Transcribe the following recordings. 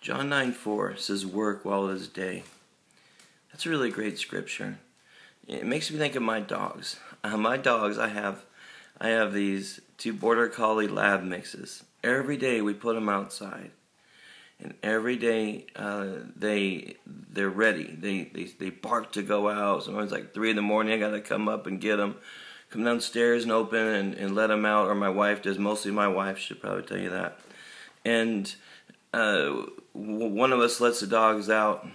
John 9:4 says, "Work while it is day." That's a really great scripture. It makes me think of my dogs. My dogs, I have these two Border Collie Lab mixes. Every day we put them outside, and every day they're ready. They bark to go out. Sometimes like 3 in the morning, I gotta come up and get them, come downstairs and open and let them out. Or my wife does. Mostly my wife should probably tell you that. And one of us lets the dogs out,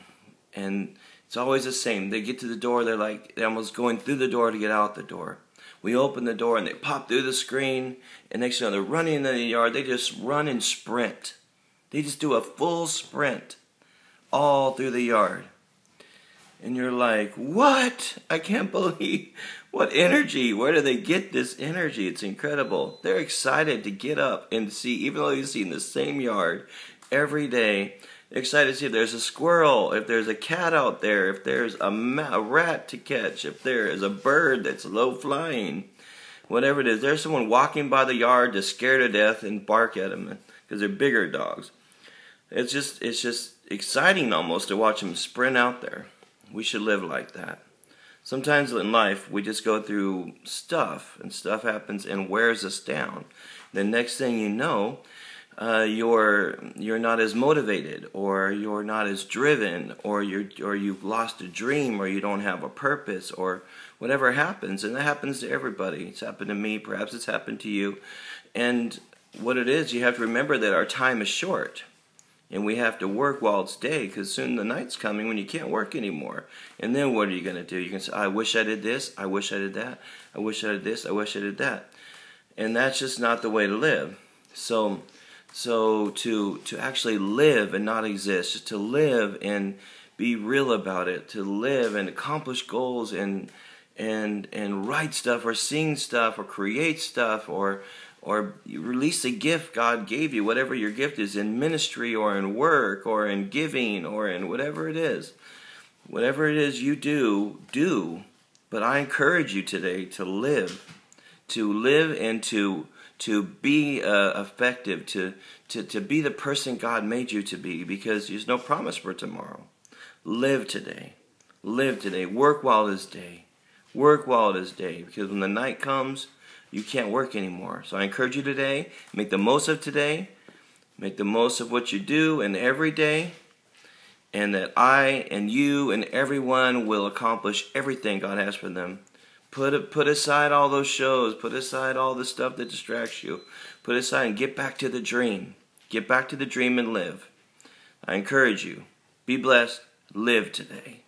and it's always the same. They get to the door, they're almost going through the door to get out the door. We open the door and they pop through the screen, and next thing you know, they're running into the yard. They just run and sprint. They just do a full sprint all through the yard. And you're like, what? I can't believe, what energy? Where do they get this energy? It's incredible. They're excited to get up and see, even though you see in the same yard every day, they're excited to see if there's a squirrel, if there's a cat out there, if there's a rat to catch, if there is a bird that's low flying, whatever it is. There's someone walking by the yard to scare to death and bark at them because they're bigger dogs. It's just exciting almost to watch them sprint out there. We should live like that. Sometimes in life we just go through stuff, and stuff happens and wears us down. The next thing you know, you're not as motivated, or you're not as driven, or you've lost a dream, or you don't have a purpose, or whatever happens. And that happens to everybody. It's happened to me. Perhaps it's happened to you. And what it is, you have to remember that our time is short. And we have to work while it's day, because soon the night's coming when you can't work anymore. And then what are you going to do? You can say, I wish I did this, I wish I did that, I wish I did this, I wish I did that. And that's just not the way to live. So to actually live and not exist, just to live and be real about it, to live and accomplish goals and write stuff, or sing stuff, or create stuff, or release a gift God gave you, whatever your gift is, in ministry or in work or in giving or in whatever it is. Whatever it is you do. But I encourage you today to live and to be effective, to be the person God made you to be, because there's no promise for tomorrow. Live today. Live today. Work while it is day. Work while it is day, because when the night comes, you can't work anymore. So I encourage you today, make the most of today, make the most of what you do and every day, and that I and you and everyone will accomplish everything God has for them. Put aside all those shows, put aside all the stuff that distracts you, put aside and get back to the dream. Get back to the dream and live. I encourage you, be blessed, live today.